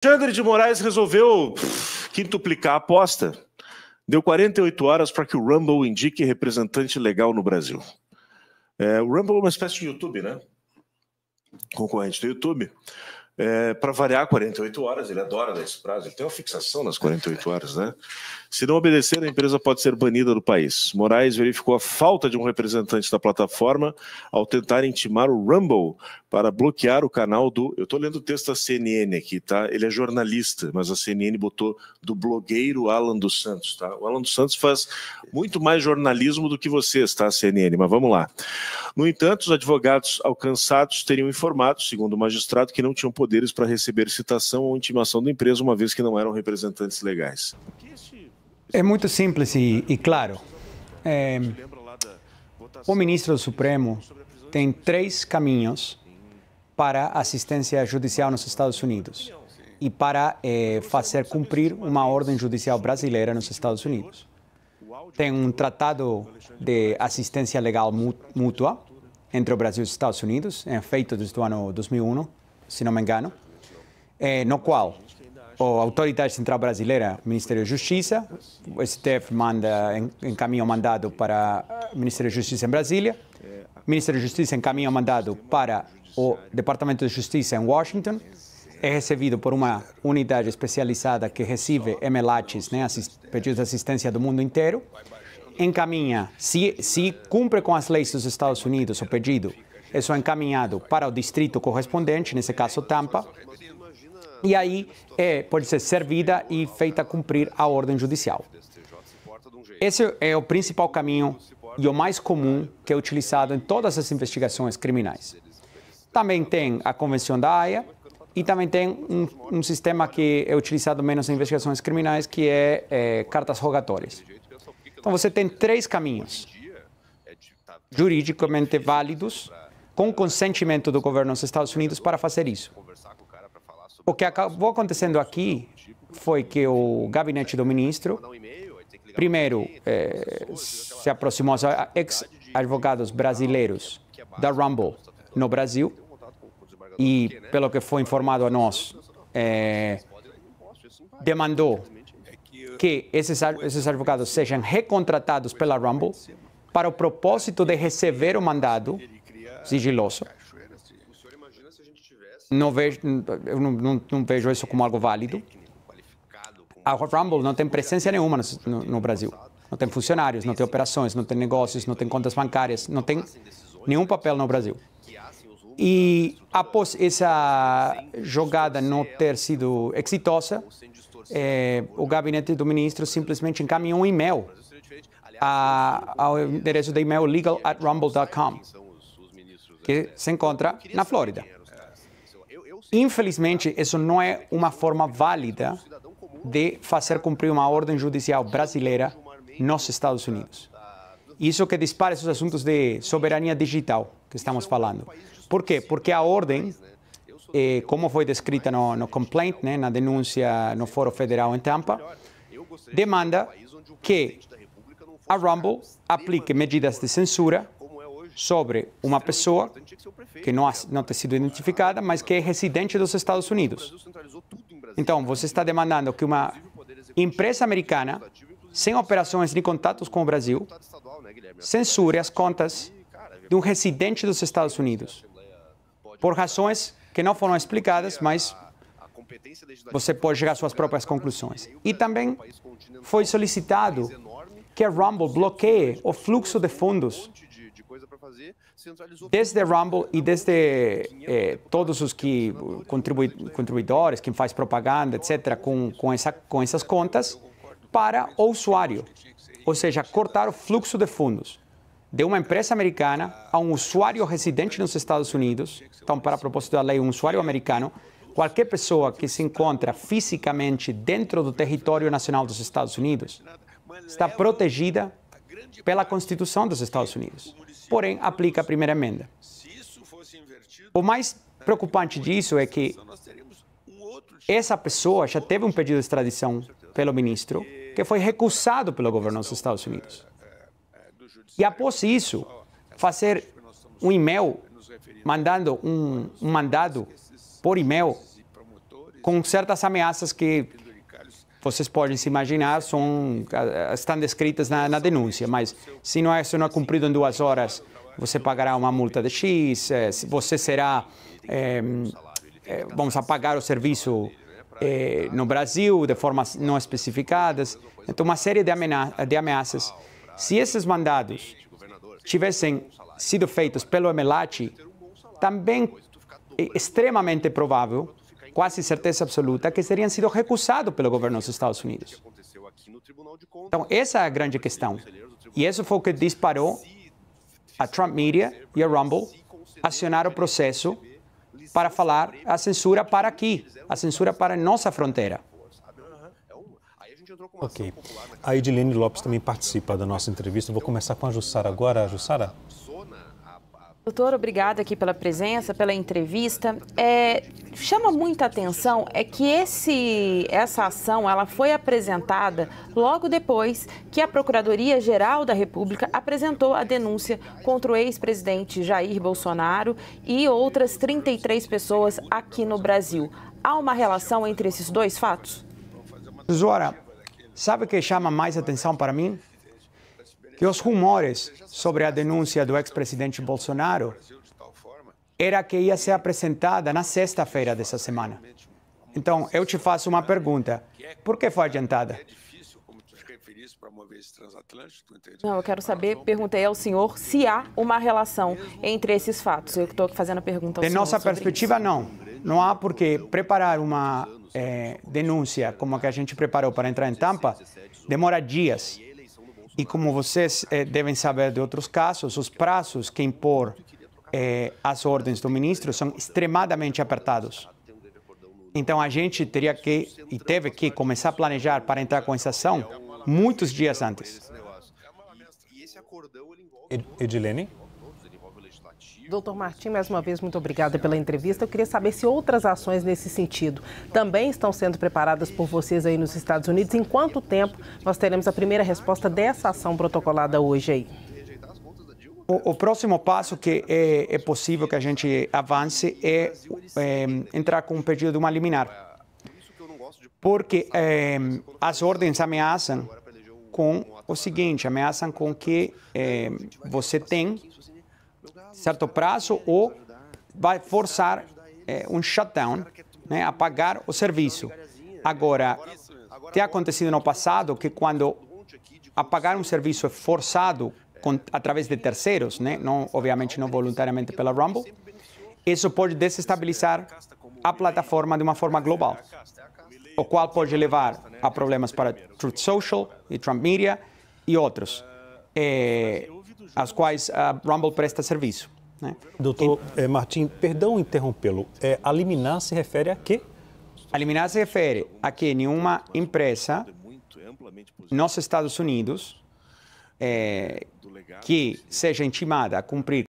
Alexandre de Moraes resolveu quintuplicar a aposta. Deu 48 horas para que o Rumble indique representante legal no Brasil. O Rumble é uma espécie de YouTube, né? Concorrente do YouTube. Para variar 48 horas, ele adora dar esse prazo, ele tem uma fixação nas 48 horas, né? Se não obedecer, a empresa pode ser banida do país. Moraes verificou a falta de um representante da plataforma ao tentar intimar o Rumble para bloquear o canal do... Eu estou lendo o texto da CNN aqui, tá? Ele é jornalista, mas a CNN botou do blogueiro Alan dos Santos, tá? O Alan dos Santos faz muito mais jornalismo do que vocês, tá, CNN? Mas vamos lá. No entanto, os advogados alcançados teriam informado, segundo o magistrado, que não tinham poderes para receber citação ou intimação da empresa, uma vez que não eram representantes legais. É muito simples e claro. O ministro do Supremo tem 3 caminhos para assistência judicial nos Estados Unidos e para fazer cumprir uma ordem judicial brasileira nos Estados Unidos. Tem um tratado de assistência legal mútua entre o Brasil e os Estados Unidos, feito desde o ano 2001, se não me engano, no qual a Autoridade Central Brasileira, o Ministério da Justiça, o STF encaminha o mandado para o Ministério da Justiça em Brasília, o Ministério da Justiça encaminha o mandado para o Departamento de Justiça em Washington, é recebido por uma unidade especializada que recebe MLATs, né, pedidos de assistência do mundo inteiro, encaminha, se cumpre com as leis dos Estados Unidos o pedido, isso é encaminhado para o distrito correspondente, nesse caso Tampa, e aí pode ser servida e feita cumprir a ordem judicial. Esse é o principal caminho e o mais comum que é utilizado em todas as investigações criminais. Também tem a Convenção da Haia e também tem um sistema que é utilizado menos em investigações criminais, que é cartas rogatórias. Então você tem 3 caminhos juridicamente válidos com consentimento do governo dos Estados Unidos para fazer isso. O que acabou acontecendo aqui foi que o gabinete do ministro, primeiro, se aproximou aos ex-advogados brasileiros da Rumble no Brasil e, pelo que foi informado a nós, demandou que esses advogados sejam recontratados pela Rumble para o propósito de receber o mandado sigiloso. Eu não vejo isso como algo válido. A Rumble não tem presença nenhuma no Brasil. Não tem funcionários, não tem operações, não tem negócios, não tem contas bancárias, não tem nenhum papel no Brasil. E após essa jogada não ter sido exitosa, o gabinete do ministro simplesmente encaminhou um e-mail ao endereço de e-mail legal@rumble.com, que se encontra na Flórida. Infelizmente, isso não é uma forma válida de fazer cumprir uma ordem judicial brasileira nos Estados Unidos. Isso que dispara esses assuntos de soberania digital que estamos falando. Por quê? Porque a ordem, como foi descrita no complaint, né, na denúncia no Fórum Federal em Tampa, demanda que a Rumble aplique medidas de censura sobre uma pessoa que não tem sido identificada, mas que é residente dos Estados Unidos. Então, você está demandando que uma empresa americana, sem operações nem contatos com o Brasil, censure as contas de um residente dos Estados Unidos, por razões que não foram explicadas, mas você pode chegar às suas próprias conclusões. E também foi solicitado que a Rumble bloqueie o fluxo de fundos desde a Rumble e desde todos os contribuidores, quem faz propaganda, etc., com essas contas, para o usuário. Ou seja, cortar o fluxo de fundos de uma empresa americana a um usuário residente nos Estados Unidos. Então, para propósito da lei, um usuário americano, qualquer pessoa que se encontra fisicamente dentro do território nacional dos Estados Unidos está protegida pela Constituição dos Estados Unidos. Porém, aplica a primeira emenda. O mais preocupante disso é que essa pessoa já teve um pedido de extradição pelo ministro, que foi recusado pelo governo dos Estados Unidos. E após isso, fazer um e-mail mandando um mandado por e-mail com certas ameaças que vocês podem se imaginar, estão descritas na denúncia, mas se não é cumprido em 2 horas, você pagará uma multa de X, você será, vamos apagar o serviço no Brasil de formas não especificadas. Então, uma série de ameaças. Se esses mandados tivessem sido feitos pelo Emelati, também é extremamente provável, quase certeza absoluta, que teriam sido recusados pelo governo dos Estados Unidos. Então, essa é a grande questão. E isso foi o que disparou a Trump Media e a Rumble acionar o processo para falar a censura para aqui, a censura para a nossa fronteira. Ok. A Edilene Lopes também participa da nossa entrevista. Vou começar com a Jussara agora. Jussara? Doutor, obrigada aqui pela presença, pela entrevista. Chama muita atenção que essa ação ela foi apresentada logo depois que a Procuradoria-Geral da República apresentou a denúncia contra o ex-presidente Jair Bolsonaro e outras 33 pessoas aqui no Brasil. Há uma relação entre esses dois fatos? Zora, sabe o que chama mais atenção para mim? Que os rumores sobre a denúncia do ex-presidente Bolsonaro era que ia ser apresentada na sexta-feira dessa semana. Então, eu te faço uma pergunta. Por que foi adiantada? Não, eu quero saber, perguntei ao senhor se há uma relação entre esses fatos. Eu estou fazendo a pergunta ao senhor. De nossa perspectiva, não. Não há por que preparar uma denúncia como a que a gente preparou para entrar em Tampa demora dias. E como vocês devem saber de outros casos, os prazos que impor as ordens do ministro são extremadamente apertados. Então, a gente teria que e teve que começar a planejar para entrar com essa ação muitos dias antes. Edilene? Doutor Martim, mais uma vez, muito obrigada pela entrevista. Eu queria saber se outras ações nesse sentido também estão sendo preparadas por vocês aí nos Estados Unidos. Em quanto tempo nós teremos a primeira resposta dessa ação protocolada hoje aí? O próximo passo que é possível que a gente avance é entrar com um pedido de uma liminar. Porque as ordens ameaçam com o seguinte, ameaçam com que você tem certo prazo ou vai forçar um shutdown, né, apagar o serviço. Agora, tem acontecido no passado que quando apagar um serviço é forçado através de terceiros, né, obviamente não voluntariamente pela Rumble, isso pode desestabilizar a plataforma de uma forma global, o qual pode levar a problemas para Truth Social e Trump Media e outros, aos quais a Rumble presta serviço. Né? Doutor Martim, perdão interrompê-lo. A liminar se refere a quê? A liminar se refere a que nenhuma empresa nos Estados Unidos que seja intimada a cumprir